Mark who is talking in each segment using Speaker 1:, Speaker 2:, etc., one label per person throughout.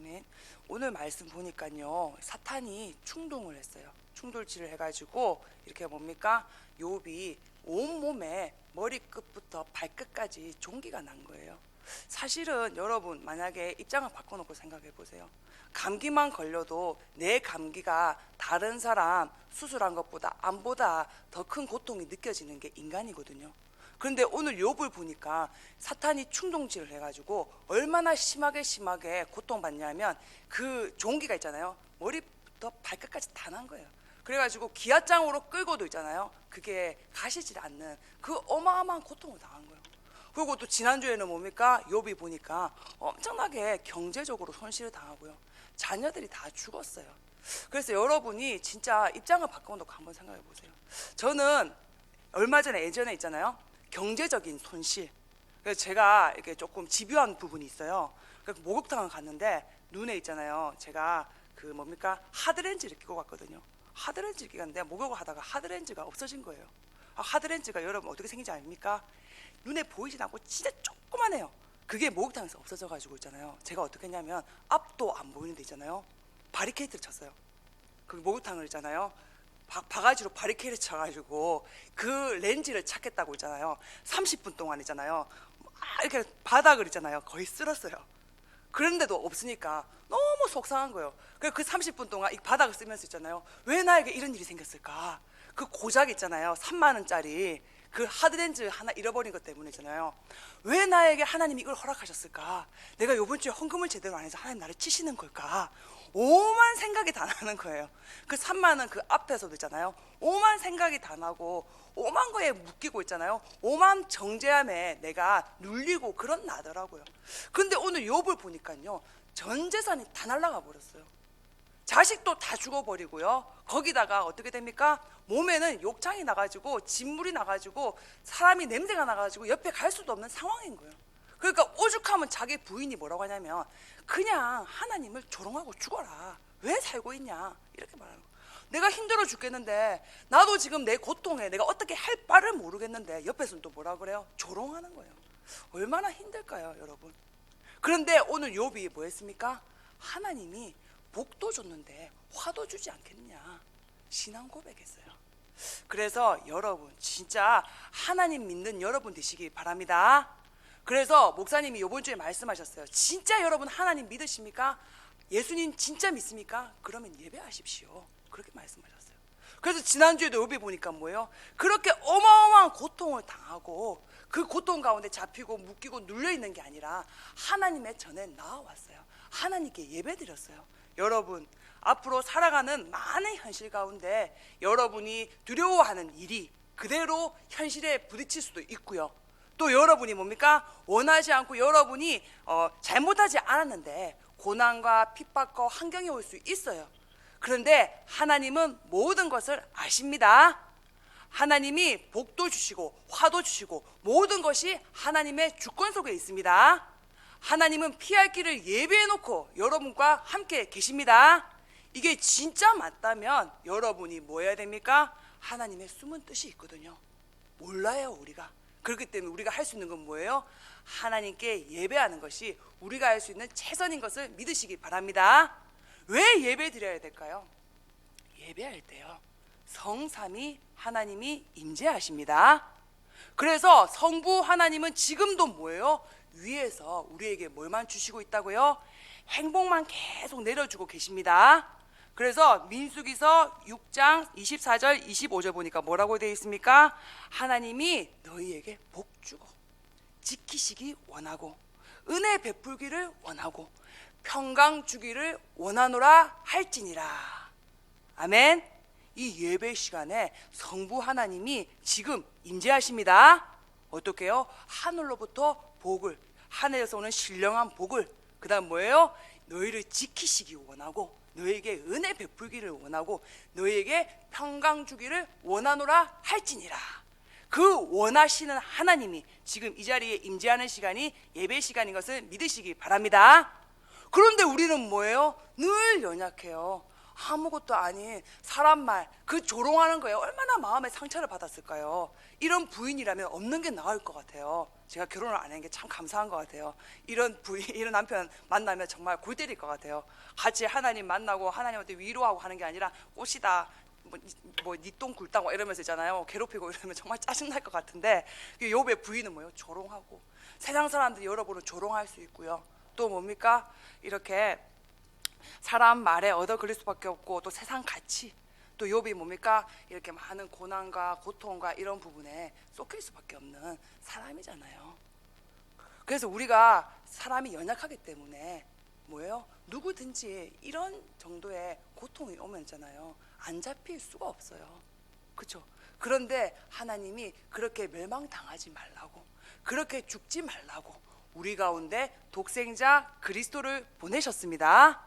Speaker 1: 아멘. 오늘 말씀 보니까요, 사탄이 충동을 했어요. 충돌질을 해가지고 이렇게 뭡니까? 욥이 온몸에 머리끝부터 발끝까지 종기가 난 거예요. 사실은 여러분 만약에 입장을 바꿔놓고 생각해 보세요. 감기만 걸려도 내 감기가 다른 사람 수술한 것보다 암보다 더 큰 고통이 느껴지는 게 인간이거든요. 그런데 오늘 욥을 보니까 사탄이 충동질을 해가지고 얼마나 심하게 고통받냐면 그 종기가 있잖아요. 머리부터 발끝까지 다 난 거예요. 그래가지고 기아장으로 끌고도 있잖아요. 그게 가시질 않는 그 어마어마한 고통을 당한 거예요. 그리고 또 지난주에는 뭡니까? 욥이 보니까 엄청나게 경제적으로 손실을 당하고요. 자녀들이 다 죽었어요. 그래서 여러분이 진짜 입장을 바꿔놓고 한번 생각해 보세요. 저는 얼마 전에 예전에 있잖아요. 경제적인 손실. 그래서 제가 이렇게 조금 집요한 부분이 있어요. 그래서 목욕탕을 갔는데 눈에 있잖아요. 제가 그 뭡니까? 하드렌즈를 끼고 갔거든요. 하드렌즈를 끼고 갔는데 목욕을 하다가 하드렌즈가 없어진 거예요. 하드렌즈가 여러분 어떻게 생긴지 아닙니까? 눈에 보이진 않고 진짜 조그만해요. 그게 목욕탕에서 없어져 가지고 있잖아요. 제가 어떻게 했냐면 앞도 안 보이는 데 있잖아요. 바리케이트를 쳤어요. 그 목욕탕을 있잖아요. 바가지로 바리케이트 쳐가지고 그 렌즈를 찾겠다고 있잖아요. 30분 동안이잖아요. 이렇게 바닥을 있잖아요. 거의 쓸었어요. 그런데도 없으니까 너무 속상한 거예요. 그래서 그 30분 동안 이 바닥을 쓰면서 있잖아요. 왜 나에게 이런 일이 생겼을까? 그 고작 있잖아요. 3만 원짜리 그 하드렌즈 하나 잃어버린 것 때문이잖아요. 왜 나에게 하나님이 이걸 허락하셨을까? 내가 이번 주에 헌금을 제대로 안 해서 하나님 나를 치시는 걸까? 오만 생각이 다 나는 거예요. 그 3만 원 그 앞에서도 있잖아요. 오만 생각이 다 나고 오만 거에 묶이고 있잖아요. 오만 정죄함에 내가 눌리고 그런 나더라고요. 근데 오늘 욥을 보니까요, 전 재산이 다 날아가 버렸어요. 자식도 다 죽어버리고요. 거기다가 어떻게 됩니까? 몸에는 욕창이 나가지고 진물이 나가지고 사람이 냄새가 나가지고 옆에 갈 수도 없는 상황인 거예요. 그러니까 오죽하면 자기 부인이 뭐라고 하냐면 그냥 하나님을 조롱하고 죽어라. 왜 살고 있냐? 이렇게 말하는 거예요. 내가 힘들어 죽겠는데 나도 지금 내 고통에 내가 어떻게 할 바를 모르겠는데 옆에서는 또 뭐라 그래요? 조롱하는 거예요. 얼마나 힘들까요, 여러분? 그런데 오늘 욥이 뭐 했습니까? 하나님이 복도 줬는데 화도 주지 않겠냐? 신앙 고백했어요. 그래서 여러분 진짜 하나님 믿는 여러분 되시기 바랍니다. 그래서 목사님이 이번 주에 말씀하셨어요. 진짜 여러분 하나님 믿으십니까? 예수님 진짜 믿습니까? 그러면 예배하십시오. 그렇게 말씀하셨어요. 그래서 지난주에도 욥이 보니까 뭐예요? 그렇게 어마어마한 고통을 당하고 그 고통 가운데 잡히고 묶이고 눌려있는 게 아니라 하나님의 전에 나와왔어요. 하나님께 예배드렸어요. 여러분 앞으로 살아가는 많은 현실 가운데 여러분이 두려워하는 일이 그대로 현실에 부딪힐 수도 있고요. 또 여러분이 뭡니까? 원하지 않고 여러분이 잘못하지 않았는데 고난과 핍박과 환경이 올 수 있어요. 그런데 하나님은 모든 것을 아십니다. 하나님이 복도 주시고 화도 주시고 모든 것이 하나님의 주권 속에 있습니다. 하나님은 피할 길을 예비해 놓고 여러분과 함께 계십니다. 이게 진짜 맞다면 여러분이 뭐 해야 됩니까? 하나님의 숨은 뜻이 있거든요. 몰라요, 우리가. 그렇기 때문에 우리가 할 수 있는 건 뭐예요? 하나님께 예배하는 것이 우리가 할 수 있는 최선인 것을 믿으시기 바랍니다. 왜 예배 드려야 될까요? 예배할 때요, 성삼위 하나님이 임재하십니다. 그래서 성부 하나님은 지금도 뭐예요? 위에서 우리에게 뭘만 주시고 있다고요? 행복만 계속 내려주고 계십니다. 그래서 민수기서 6장 24절 25절 보니까 뭐라고 되어 있습니까? 하나님이 너희에게 복 주고 지키시기 원하고 은혜 베풀기를 원하고 평강 주기를 원하노라 할지니라. 아멘. 이 예배 시간에 성부 하나님이 지금 임재하십니다. 어떻게요? 하늘로부터 복을, 하늘에서 오는 신령한 복을, 그 다음 뭐예요? 너희를 지키시기 원하고 너희에게 은혜 베풀기를 원하고 너희에게 평강 주기를 원하노라 할지니라. 그 원하시는 하나님이 지금 이 자리에 임재하는 시간이 예배 시간인 것을 믿으시기 바랍니다. 그런데 우리는 뭐예요? 늘 연약해요. 아무것도 아닌 사람 말 그 조롱하는 거에 얼마나 마음에 상처를 받았을까요? 이런 부인이라면 없는 게 나을 것 같아요. 제가 결혼을 안 한 게 참 감사한 것 같아요. 이런 부인, 이런 남편 만나면 정말 골 때릴 것 같아요. 같이 하나님 만나고 하나님한테 위로하고 하는 게 아니라 꽃이다, 니 똥 굴다고 이러면서 있잖아요. 괴롭히고 이러면 정말 짜증날 것 같은데, 욥의 부인은 뭐예요? 조롱하고. 세상 사람들이 여러분을 조롱할 수 있고요. 또 뭡니까? 이렇게 사람 말에 얻어 걸릴 수밖에 없고, 또 세상 가치, 또 욥이 뭡니까? 이렇게 많은 고난과 고통과 이런 부분에 쏟길 수밖에 없는 사람이잖아요. 그래서 우리가 사람이 연약하기 때문에 뭐예요? 누구든지 이런 정도의 고통이 오면 있잖아요, 안 잡힐 수가 없어요. 그렇죠? 그런데 하나님이 그렇게 멸망당하지 말라고, 그렇게 죽지 말라고 우리 가운데 독생자 그리스도를 보내셨습니다.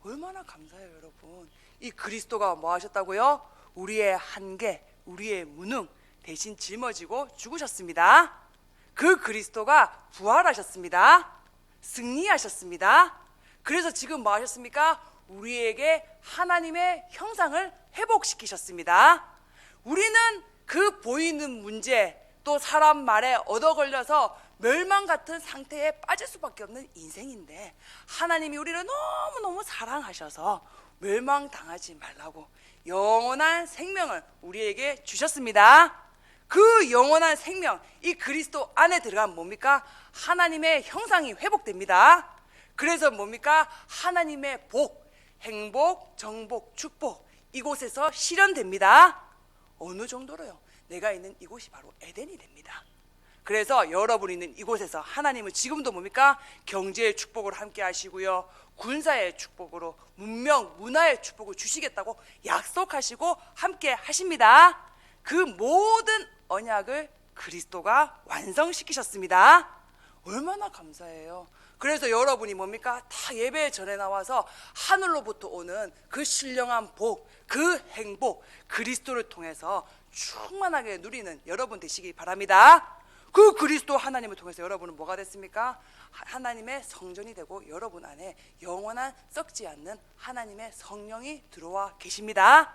Speaker 1: 얼마나 감사해요, 여러분. 이 그리스도가 뭐 하셨다고요? 우리의 한계, 우리의 무능 대신 짊어지고 죽으셨습니다. 그 그리스도가 부활하셨습니다. 승리하셨습니다. 그래서 지금 뭐 하셨습니까? 우리에게 하나님의 형상을 회복시키셨습니다. 우리는 그 보이는 문제, 또 사람 말에 얻어 걸려서 멸망 같은 상태에 빠질 수밖에 없는 인생인데, 하나님이 우리를 너무너무 사랑하셔서 멸망당하지 말라고 영원한 생명을 우리에게 주셨습니다. 그 영원한 생명, 이 그리스도 안에 들어가면 뭡니까? 하나님의 형상이 회복됩니다. 그래서 뭡니까? 하나님의 복, 행복, 정복, 축복 이곳에서 실현됩니다. 어느 정도로요? 내가 있는 이곳이 바로 에덴이 됩니다. 그래서 여러분이 있는 이곳에서 하나님은 지금도 뭡니까? 경제의 축복을 함께 하시고요, 군사의 축복으로 문명, 문화의 축복을 주시겠다고 약속하시고 함께 하십니다. 그 모든 언약을 그리스도가 완성시키셨습니다. 얼마나 감사해요. 그래서 여러분이 뭡니까? 다 예배 전에 나와서 하늘로부터 오는 그 신령한 복, 그 행복, 그리스도를 통해서 충만하게 누리는 여러분 되시기 바랍니다. 그 그리스도 하나님을 통해서 여러분은 뭐가 됐습니까? 하나님의 성전이 되고 여러분 안에 영원한 썩지 않는 하나님의 성령이 들어와 계십니다.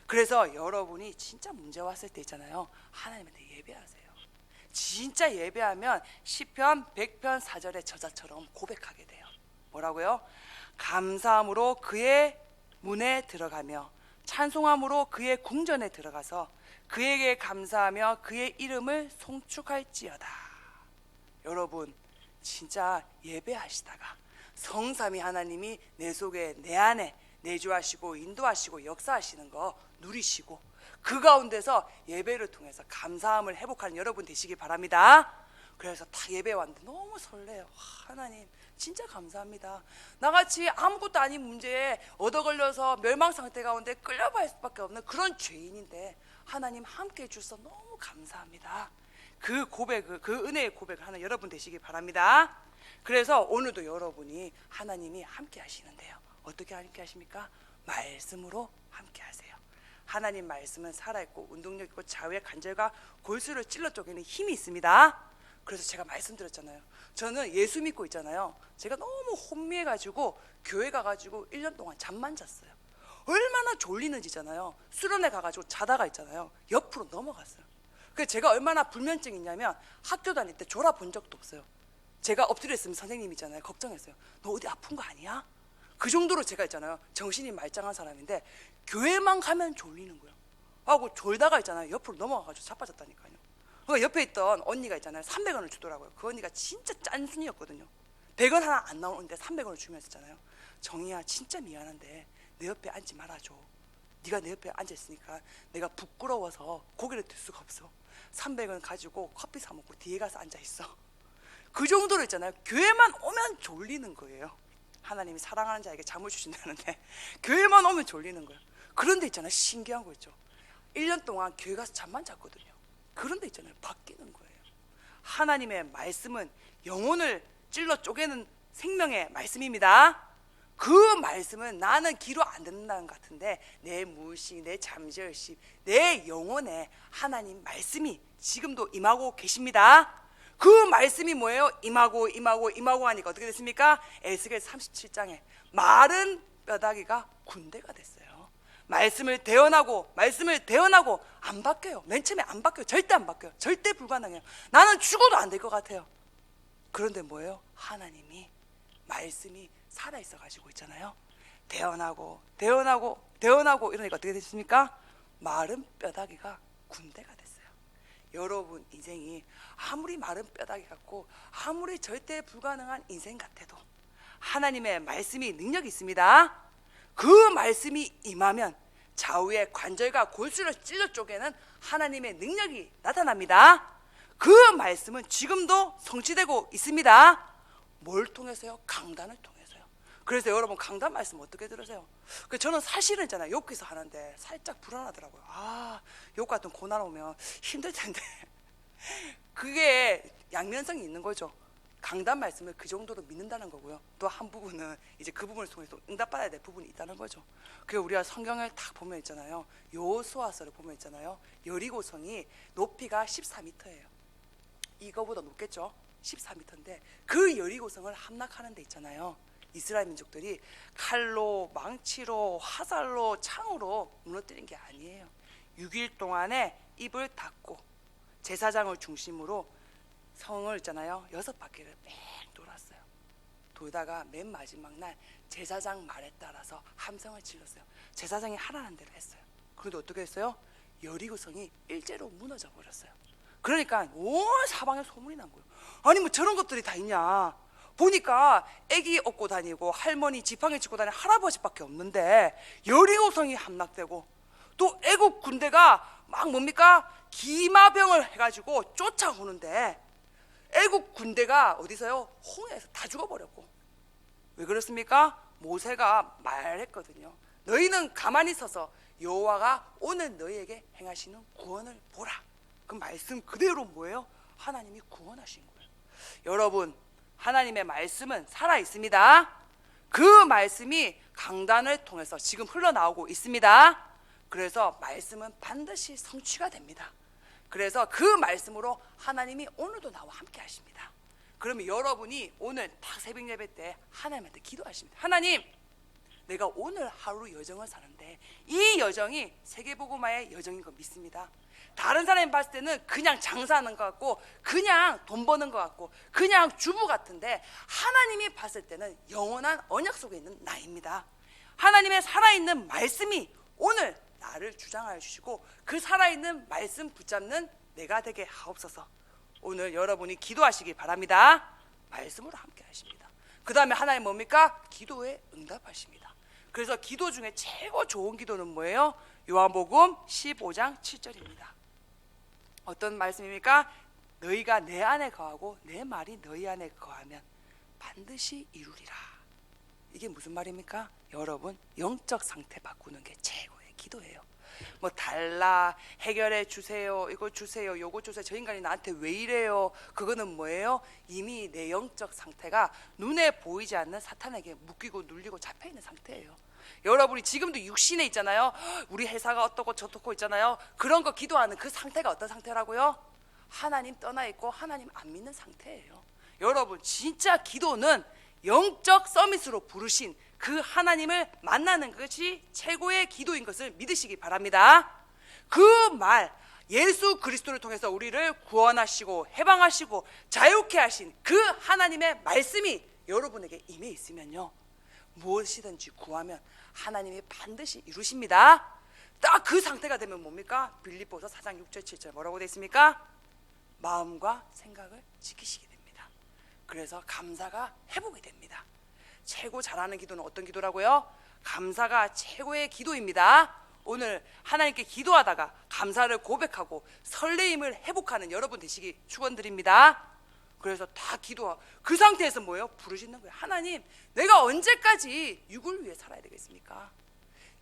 Speaker 1: 그래서 여러분이 진짜 문제 왔을 때 있잖아요, 하나님한테 예배하세요. 진짜 예배하면 시편 100편 4절의 저자처럼 고백하게 돼요. 뭐라고요? 감사함으로 그의 문에 들어가며 찬송함으로 그의 궁전에 들어가서 그에게 감사하며 그의 이름을 송축할지어다. 여러분 진짜 예배하시다가 성삼위 하나님이 내 속에, 내 안에 내주하시고 인도하시고 역사하시는 거 누리시고, 그 가운데서 예배를 통해서 감사함을 회복하는 여러분 되시기 바랍니다. 그래서 다 예배 왔는데 너무 설레요. 하나님 진짜 감사합니다. 나같이 아무것도 아닌 문제에 얻어 걸려서 멸망 상태 가운데 끌려갈 수밖에 없는 그런 죄인인데 하나님 함께 해주셔서 너무 감사합니다. 그 고백을, 그 은혜의 고백을 하는 여러분 되시기 바랍니다. 그래서 오늘도 여러분이 하나님이 함께 하시는데요, 어떻게 함께 하십니까? 말씀으로 함께 하세요. 하나님 말씀은 살아있고 운동력 있고 좌우의 관절과 골수를 찔러 쪼개는 힘이 있습니다. 그래서 제가 말씀드렸잖아요, 저는 예수 믿고 있잖아요, 제가 너무 혼미해가지고 교회 가가지고 1년 동안 잠만 잤어요. 얼마나 졸리는지잖아요. 수련회 가가지고 자다가 있잖아요, 옆으로 넘어갔어요. 그래서 제가 얼마나 불면증이 있냐면 학교 다닐 때 졸아본 적도 없어요. 제가 엎드려 있으면 선생님이 있잖아요, 걱정했어요. 너 어디 아픈 거 아니야? 그 정도로 제가 있잖아요, 정신이 말짱한 사람인데 교회만 가면 졸리는 거예요. 하고 졸다가 있잖아요, 옆으로 넘어가가지고 자빠졌다니까요. 그 옆에 있던 언니가 있잖아요, 300원을 주더라고요. 그 언니가 진짜 짠순이였거든요. 100원 하나 안 나오는데 300원을 주면서 있잖아요, 정희야 진짜 미안한데 내 옆에 앉지 말아줘. 네가 내 옆에 앉아있으니까 내가 부끄러워서 고개를 들 수가 없어. 300원 가지고 커피 사 먹고 뒤에 가서 앉아있어. 그 정도로 있잖아요, 교회만 오면 졸리는 거예요. 하나님이 사랑하는 자에게 잠을 주신다는데 교회만 오면 졸리는 거예요. 그런데 있잖아요, 신기한 거 있죠, 1년 동안 교회 가서 잠만 잤거든요. 그런데 있잖아요, 바뀌는 거예요. 하나님의 말씀은 영혼을 찔러 쪼개는 생명의 말씀입니다. 그 말씀은 나는 귀로 안 듣는다는 것 같은데 내 무의식, 내 잠재의식, 내 영혼에 하나님 말씀이 지금도 임하고 계십니다. 그 말씀이 뭐예요? 임하고 하니까 어떻게 됐습니까? 에스겔 37장에 마른 뼈다귀가 군대가 됐어요. 말씀을 대언하고 안 바뀌어요. 맨 처음에 안 바뀌어요. 절대 안 바뀌어요. 절대 불가능해요. 나는 죽어도 안 될 것 같아요. 그런데 뭐예요? 하나님이 말씀이 살아있어 가지고 있잖아요. 대언하고 이러니까 어떻게 됐습니까? 마른 뼈다귀가 군대가 됐어요. 여러분 인생이 아무리 마른 뼈다귀 같고 아무리 절대 불가능한 인생 같아도 하나님의 말씀이 능력이 있습니다. 그 말씀이 임하면 좌우의 관절과 골수를 찔러 쪼개는 하나님의 능력이 나타납니다. 그 말씀은 지금도 성취되고 있습니다. 뭘 통해서요? 강단을 통해서요. 그래서 여러분 강단 말씀 어떻게 들으세요? 저는 사실은 있잖아요, 욕기서 하는데 살짝 불안하더라고요. 욕 같은 고난 오면 힘들 텐데 그게 양면성이 있는 거죠. 강단 말씀을 그 정도로 믿는다는 거고요. 또 한 부분은 이제 그 부분을 통해서 응답받아야 될 부분이 있다는 거죠. 그 우리가 성경을 딱 보면 있잖아요. 여호수아서를 보면 있잖아요. 여리고성이 높이가 14m예요. 이거보다 높겠죠. 14m인데 그 여리고성을 함락하는 데 있잖아요. 이스라엘 민족들이 칼로, 망치로, 화살로, 창으로 무너뜨린 게 아니에요. 6일 동안에 입을 닫고 제사장을 중심으로 성을 있잖아요, 6바퀴를 뺑 돌았어요. 돌다가 맨 마지막 날 제사장 말에 따라서 함성을 질렀어요. 제사장이 하라는 대로 했어요. 그런데 어떻게 했어요? 여리고성이 일제로 무너져 버렸어요. 그러니까 온 사방에 소문이 난 거예요. 아니 뭐 저런 것들이 다 있냐. 보니까 애기 업고 다니고 할머니 지팡이 짚고 다니는 할아버지밖에 없는데 여리고성이 함락되고 또 애국 군대가 막 뭡니까? 기마병을 해가지고 쫓아오는데 애국 군대가 어디서요? 홍해에서 다 죽어버렸고. 왜 그렇습니까? 모세가 말했거든요. 너희는 가만히 서서 여호와가 오늘 너희에게 행하시는 구원을 보라. 그 말씀 그대로 뭐예요? 하나님이 구원하신 거예요. 여러분, 하나님의 말씀은 살아있습니다. 그 말씀이 강단을 통해서 지금 흘러나오고 있습니다. 그래서 말씀은 반드시 성취가 됩니다. 그래서 그 말씀으로 하나님이 오늘도 나와 함께 하십니다. 그러면 여러분이 오늘 딱 새벽 예배 때 하나님한테 기도하십니다. 하나님, 내가 오늘 하루 여정을 사는데 이 여정이 세계복음화의 여정인 거 믿습니다. 다른 사람이 봤을 때는 그냥 장사하는 것 같고 그냥 돈 버는 것 같고 그냥 주부 같은데 하나님이 봤을 때는 영원한 언약 속에 있는 나입니다. 하나님의 살아있는 말씀이 오늘 나를 주장하여 주시고 그 살아있는 말씀 붙잡는 내가 되게 하옵소서. 오늘 여러분이 기도하시기 바랍니다. 말씀으로 함께 하십니다. 그 다음에 하나님 뭡니까? 기도에 응답하십니다. 그래서 기도 중에 최고 좋은 기도는 뭐예요? 요한복음 15장 7절입니다. 어떤 말씀입니까? 너희가 내 안에 거하고 내 말이 너희 안에 거하면 반드시 이루리라. 이게 무슨 말입니까? 여러분, 영적 상태 바꾸는 게 최고의 기도예요. 뭐 달라, 해결해 주세요, 이거 주세요, 요거 주세요, 저 인간이 나한테 왜 이래요, 그거는 뭐예요? 이미 내 영적 상태가 눈에 보이지 않는 사탄에게 묶이고 눌리고 잡혀있는 상태예요. 여러분이 지금도 육신에 있잖아요. 우리 회사가 어떻고 저떻고 있잖아요. 그런 거 기도하는 그 상태가 어떤 상태라고요? 하나님 떠나 있고 하나님 안 믿는 상태예요. 여러분, 진짜 기도는 영적 서밋으로 부르신 그 하나님을 만나는 것이 최고의 기도인 것을 믿으시기 바랍니다. 그 말, 예수 그리스도를 통해서 우리를 구원하시고 해방하시고 자유케 하신 그 하나님의 말씀이 여러분에게 임해 있으면요, 무엇이든지 구하면 하나님이 반드시 이루십니다. 딱 그 상태가 되면 뭡니까? 빌립보서 4장 6절 7절 뭐라고 되어 있습니까? 마음과 생각을 지키시게 됩니다. 그래서 감사가 회복이 됩니다. 최고 잘하는 기도는 어떤 기도라고요? 감사가 최고의 기도입니다. 오늘 하나님께 기도하다가 감사를 고백하고 설레임을 회복하는 여러분 되시기 축원드립니다. 그래서 다 기도하고 그 상태에서 뭐예요? 부르시는 거예요. 하나님, 내가 언제까지 육을 위해 살아야 되겠습니까?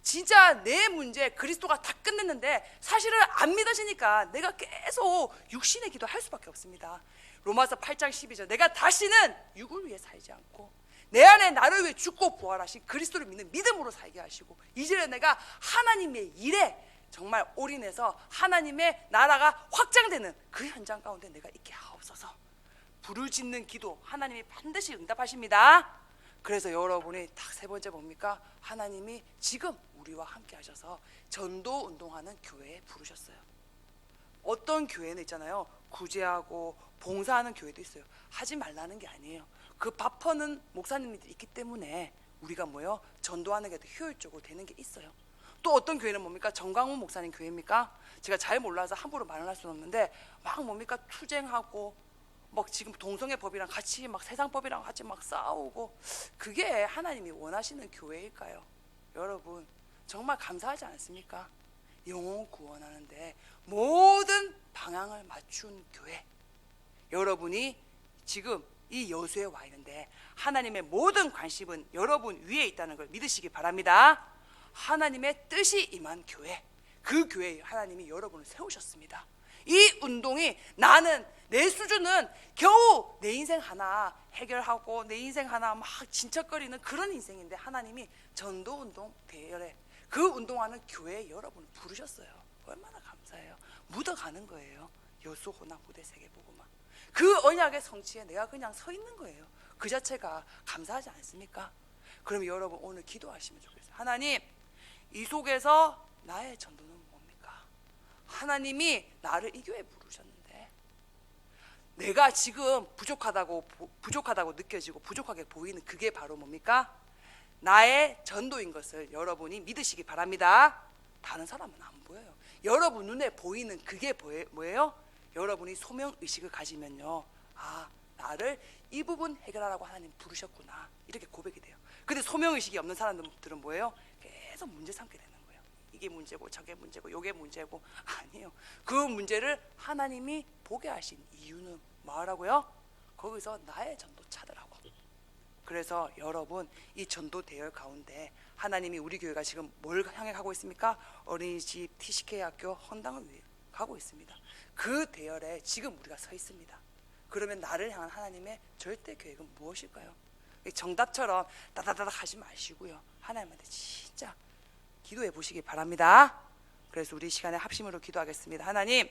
Speaker 1: 진짜 내 문제 그리스도가 다 끝냈는데 사실은 안 믿어지니까 내가 계속 육신의 기도할 수밖에 없습니다. 로마서 8장 12절, 내가 다시는 육을 위해 살지 않고 내 안에 나를 위해 죽고 부활하신 그리스도를 믿는 믿음으로 살게 하시고 이제는 내가 하나님의 일에 정말 올인해서 하나님의 나라가 확장되는 그 현장 가운데 내가 있게 하옵소서. 부르짖는 기도 하나님이 반드시 응답하십니다. 그래서 여러분이 딱 세 번째 뭡니까? 하나님이 지금 우리와 함께 하셔서 전도 운동하는 교회에 부르셨어요. 어떤 교회는 있잖아요, 구제하고 봉사하는 교회도 있어요. 하지 말라는 게 아니에요. 그 밥 퍼는 목사님들이 있기 때문에 우리가 뭐요? 전도하는 게 더 효율적으로 되는 게 있어요. 또 어떤 교회는 뭡니까? 정강훈 목사님 교회입니까? 제가 잘 몰라서 함부로 말을 할 수는 없는데 막 뭡니까? 투쟁하고 막 지금 동성애 법이랑 같이 막 세상법이랑 같이 막 싸우고, 그게 하나님이 원하시는 교회일까요? 여러분 정말 감사하지 않습니까? 영혼 구원하는데 모든 방향을 맞춘 교회. 여러분이 지금 이 여수에 와 있는데 하나님의 모든 관심은 여러분 위에 있다는 걸 믿으시기 바랍니다. 하나님의 뜻이 임한 교회, 그 교회에 하나님이 여러분을 세우셨습니다. 이 운동이, 나는 내 수준은 겨우 내 인생 하나 해결하고 내 인생 하나 막 진척거리는 그런 인생인데 하나님이 전도운동 대열에 그 운동하는 교회에 여러분을 부르셨어요. 얼마나 감사해요. 묻어가는 거예요. 여수 혼합 무대 세계보고만 그 언약의 성취에 내가 그냥 서 있는 거예요. 그 자체가 감사하지 않습니까? 그럼 여러분 오늘 기도하시면 좋겠어요. 하나님, 이 속에서 나의 전도는 뭡니까? 하나님이 나를 이 교회에 부르셨는데 내가 지금 부족하다고 느껴지고 부족하게 보이는 그게 바로 뭡니까? 나의 전도인 것을 여러분이 믿으시기 바랍니다. 다른 사람은 안 보여요. 여러분 눈에 보이는 그게 뭐예요? 여러분이 소명의식을 가지면요, 아, 나를 이 부분 해결하라고 하나님 부르셨구나, 이렇게 고백이 돼요. 근데 소명의식이 없는 사람들은 뭐예요? 계속 문제 삼게 되는 거예요. 이게 문제고 저게 문제고 요게 문제고. 아니에요. 그 문제를 하나님이 보게 하신 이유는 뭐라고요? 거기서 나의 전도 찾으라고. 그래서 여러분 이 전도 대열 가운데 하나님이 우리 교회가 지금 뭘 향해 가고 있습니까? 어린이집, TCK 학교, 헌당을 위해 가고 있습니다. 그 대열에 지금 우리가 서 있습니다. 그러면 나를 향한 하나님의 절대 계획은 무엇일까요? 정답처럼 따다다닥 하지 마시고요, 하나님한테 진짜 기도해 보시기 바랍니다. 그래서 우리 시간에 합심으로 기도하겠습니다. 하나님,